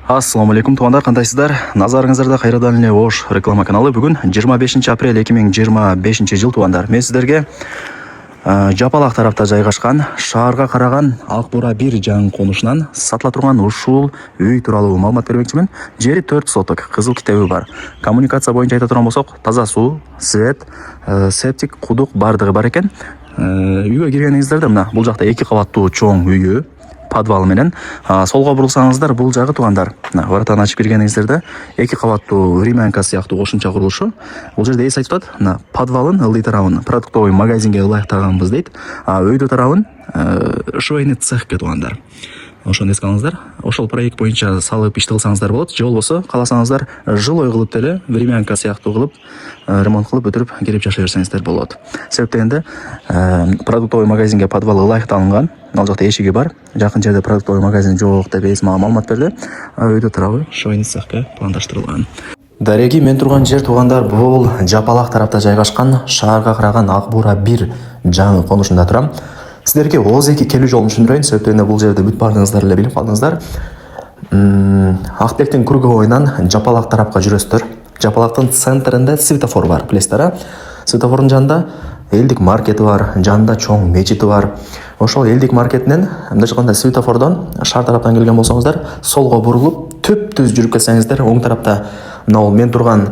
Ассаламу алейкум туугандар, кандайсыздар? Назарыңыздарда кайрадан эле Ош реклама каналы. Бүгүн 25 апрель 2025 жыл туугандар. Мен сиздерге Жапалак тарапта жайгашкан, шаарга караган Ак Бура 1 жаңы конушунан сатыла турган ушул үй тууралуу маалымат бермекчимин. Жери 4 соток, кызыл китеби бар. Коммуникация боюнча айта турган болсок, таза суу, свет, септик, кудук бардыгы бар экен. Үйгө киргениңиздерде мына бул жакта 2 кабаттуу чоң үйү, подвал менен, солго бурулсаңыздар бул жагы туугандар. Вратаны ачып киргениңиздерде 2 кабаттуу времянка сыяктуу кошумча курулушу. Бул жерде эс айтып атат, мына подвалын ылдый тарабын продуктовый магазинге ылайыктаганбыз дейт. Өйдө тарабын швейный цехке туугандар. Ошону эске алыңыздар. Ошол проект боюнча салып ишти кылсаңыздар болот. Же болбосо кааласаңыздар жилой кылып деле времянка сыяктуу кылып ремонт кылып өтүрүп кирип жашай берсеңиздер болот. Себеп дегенде продуктовый магазинге подвал ылайыкталган. Ал жакта эшиги бар. Жакын жерде продуктовый магазин жок деп эс мага маалымат берди. Өйдө тарабы швейный цехке пландаштырылган. Дареги, мен турган жер туугандар бул Жапалак тарапта жайгашкан, шаарга караган Ак Бура 1 жаңы конушунда турам. Сиздерге ооз-эки келүү жолун түшүндүрөйүн. Себептен бул жерде бүт баардыгыңыздар эле билип калдыңыздар. Актектин круговойунан Жапалак тарапка жүрөсүздөр. Жапалактын центринде светофор бар, билесиздер. Светофордун жанында элдик маркети бар, жанында чоң мечити бар. Ошол элдик маркетинен мындай айтканда светофордон шаар тараптан келген болсоңуздар, солго бурулуп түп-түз жүрүп келсеңиздер, оң тарапта мына мен турган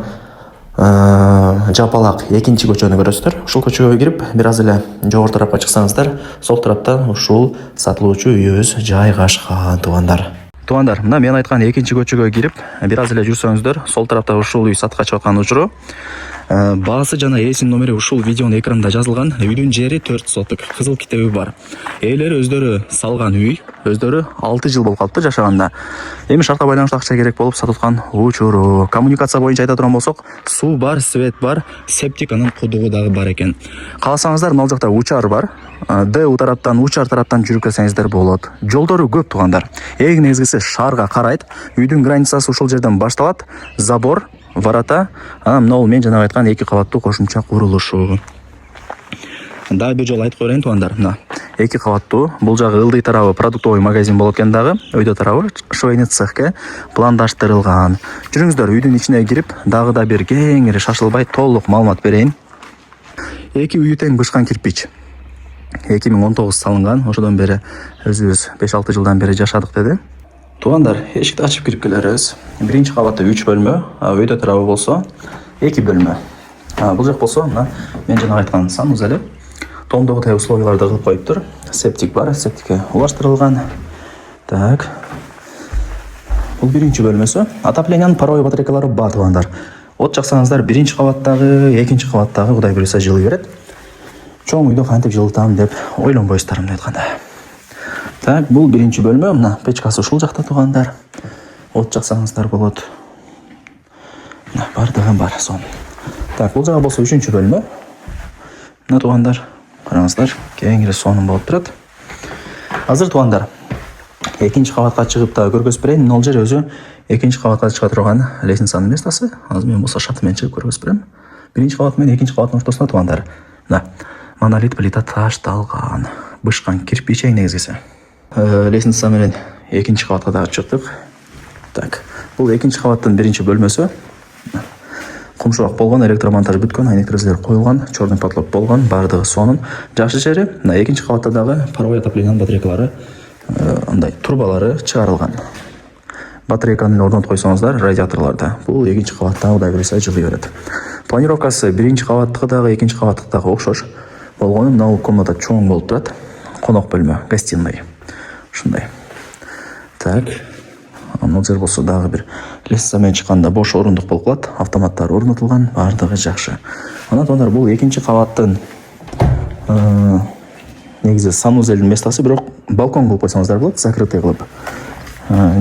Жапалак экинчи көчөнү көрөсүздөр. Ушул көчөгө кирип, бир аз эле жогору тарапка чыксаңыздар, сол тарапта ушул сатылуучу үйүбүз жайгашкан туугандар. Туугандар, мына мен айткан экинчи көчөгө кирип, бир аз эле жүрсөңүздөр, сол тарапта ушул үй сатка чыгып аткан учуру. Баасы жана эсин номери ушул видеонун экранында жазылган. Үйдүн жери 4 соток, кызыл китеби бар. Ээлери өздөрү салган үй, өздөрү 6 жыл болуп калыптыр жашаганда. Эми шартка байланыштуу акча керек болуп сатып аткан учуру. Коммуникация боюнча айта турган болсок, суу бар, свет бар, септик анын кудугу дагы бар экен. Кааласаңыздар, мына жакта учар бар. ДУ тараптан, учар тараптан жүрүп келсеңиздер болот. Жолдору көп туугандар. Эң негизгиси шаарга карайт. Үйдүн границасы ушул жерден башталат. Забор, варата, мына мен жана айткан 2 кабаттуу кошумча курулушу. Дагы бир жолу айтып коеюн туугандар, мына 2 кабаттуу, бул жагы ылдый тарабы продуктовый магазин болот экен дагы, өйдө тарабы швейный цехке пландаштырылган. Жүрүңүздөр, үйдүн ичине кирип, дагы да бир кеңири шашылбай толук маалымат берейин. 2 үйү тең бышкан кирпич. 2019 салынган, ошодон бери өзүбүз 5-6 жылдан бери жашадык деди. Туугандар, эшикти ачып кирип келебиз. Биринчи кабатта 3 бөлмө, өйдө тарабы болсо 2 бөлмө. Бул жак болсо, мына мен жана айткан санузел. Тоомдогу условияларды кылып коюптур. Септик бар, септикке улаштырылган. Так. Бул биринчи бөлмөсү. Отоплениянын паровой батарейкалары бар туугандар. От жаксаңыздар, биринчи кабаттагы, экинчи кабаттагы Кудай буйруса жылы берет. Чоң үйдө кантип жылытам деп ойлонбойсуздар мындай айтканда. Так, бул биринчи бөлмө, мына печкасы ушул жакта туугандар. От жаксаңыздар болот. Мына бардыгы бар сон. Так, бул жагы болсо 3-чү бөлмө. Мына туугандар, караңыздар, кеңири сонун болуп турат. Азыр туугандар, экинчи кабатка чыгып да көргөзүп берейин. Мына жер өзү экинчи кабатка чыга турган лестницанын местосы. Азыр мен болсо шарты менен чыгып көргөзүп берем. Биринчи кабат менен экинчи кабаттын ортосунда туугандар. Мына монолит плита ташталган, бышкан кирпич эң негизгиси. Лестница менен экинчи кабатка дагы чыктык. Так, бул экинчи кабаттын биринчи бөлмөсү. Кумшубак болгон, электромонтаж бүткөн, айнек-терезелер коюлган, чорный потолок болгон, бардыгы сонун. Жакшы жери, мына экинчи кабатта дагы паровой отоплениянын батарейкалары, андай трубалары чыгарылган. Батарейканы орнотуп койсоңуздар, радиаторлордо. Бул экинчи кабатта Кудай буйруса жылый берет. Планировкасы биринчи кабаттыкы дагы, экинчи кабаттыкы дагы окшош болгону. Мына комната чоң болуп турат. Конок бөлмө, гостиный. Ушундай. Так. Мына жер болсо дагы бир лестница менен чыкканда бош орундук болуп калат. Автоматтар орнотулган, бардыгы жакшы. Анан туугандар, бул экинчи кабаттын негизи санузелдин местосы, бирок балкон кылып койсоңуздар болот, закрытый кылып.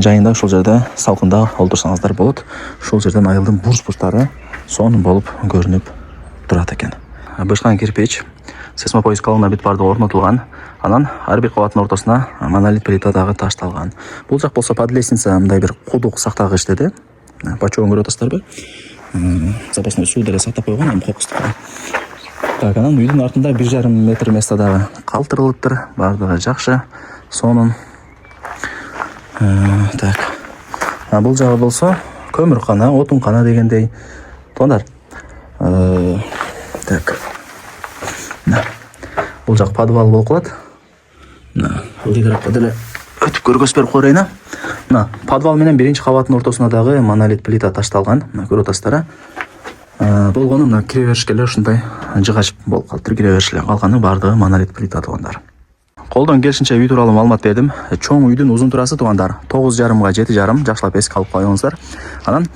Жайында ушул жерде салкында олтурсаңыздар болот. Ушул жерден айылдын бурч-бурчтары сонун болуп көрүнүп турат экен. Бышкан кирпич, сейсмопоискалыгына бүт бардыгы орнотулган. Анан ар бир кабаттын ортосуна монолит плита дагы ташталган. Бул жак болсо под лестница мындай бир кудук сактагыч деди. Бачоң көрүп атасыздарбы? Запасной суу деле сактап койгон, кокустукка. Так, анан үйдүн артында 1,5 метр место дагы калтырылыптыр. Бардыгы жакшы, сонун. Так. Бул жагы болсо көмүркана, отункана дегендей. Туугандар. Так. Бул жак подвал болуп калат. Ылдыйракка деле өтүп көргөзүп берип коеюн. Подвал менен биринчи кабаттын ортосуна дагы монолит плита ташталган. Көрүп атасыздар. Болгону мына кире беришке эле ушундай жыгач болуп калыптыр. Кире бериш эле калганы бардыгы монолит плита туугандар. Колдон келишинче үй тууралуу маалымат бердим. Чоң үйдүн узун турасы туугандар 9,5 га 7,5. Жакшылап эске алып коюңуздар. Анан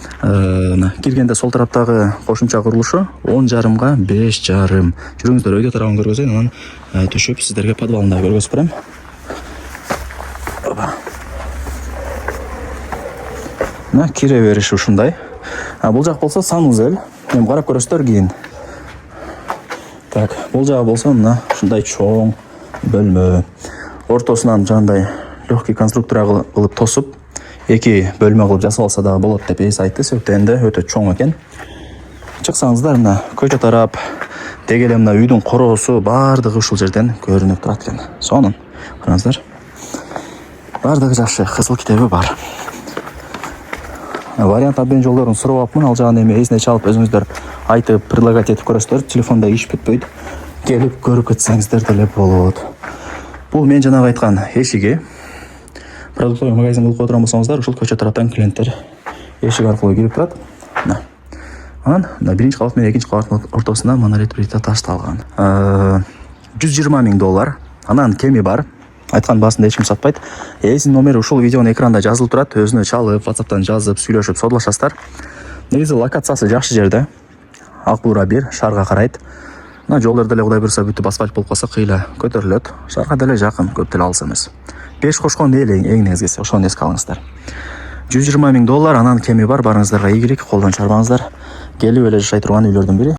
киргенде сол тараптагы кошумча курулушу 10,5 га 5,5. Жүрүңүздөр, өйдө тарабын көргөзөйүн, анан түшүп сиздерге подвалын да көргөзүп берем. Кире бериши ушундай. Бул жак болсо санузел. Эми карап көрөсүздөр кийин. Так, бул жагы болсо мына ушундай чоң бөлмө. Ортосунан жандай легкий конструктура кылып тосуп, 2 бөлмө кылып жасап алса дагы болот деп эс айтты. Себептенде өтө чоң экен. Чыксаңыздар мына көчө тарап, деги эле мына үйдүн короосу бардыгы ушул жерден көрүнүп турат экен. Сонун. Караңыздар. Бардыгы жакшы, кызыл китеби бар. Вариант обмен жолдорун сурабапмын. Ал жагын эми эсине чалып өзүңүздөр айтып, предлагать этип көрөсүздөр. Телефонда иш бүтпөйт. Келип көрүп кетсеңиздер деле болот. Бул мен жанагы айткан эшиги. Продуктовый магазин кылып отурган болсоңуздар, ушул көчө тараптан клиенттер эшик аркылуу кирип турат. Анан биринчи кабат менен экинчи кабаттын ортосуна монолит плита ташталган. $120,000. Анан кеми бар. Айткан баасында эч ким сатпайт. Эсинин номери ушул видеонун экранында жазылып турат. Өзүнө чалып, WhatsApp'тан жазып, сүйлөшүп, содулашасыздар. Негизи локациясы жакшы жерде. Ак буура 1 шаарга карайт. Жолдор деле Кудай буйрса бүтүп асфальт болуп калса кыйла көтөрүлөт. Шаарга деле жакын, көп деле алыс эмес. 5 кошкон эл эң негизгиси, ошону эске алыңыздар. $120,000, анан кеми бар. Барыңыздарга ийгилик, колдон чарбаңыздар. Келип эле жашай турган үйлөрдүн бири.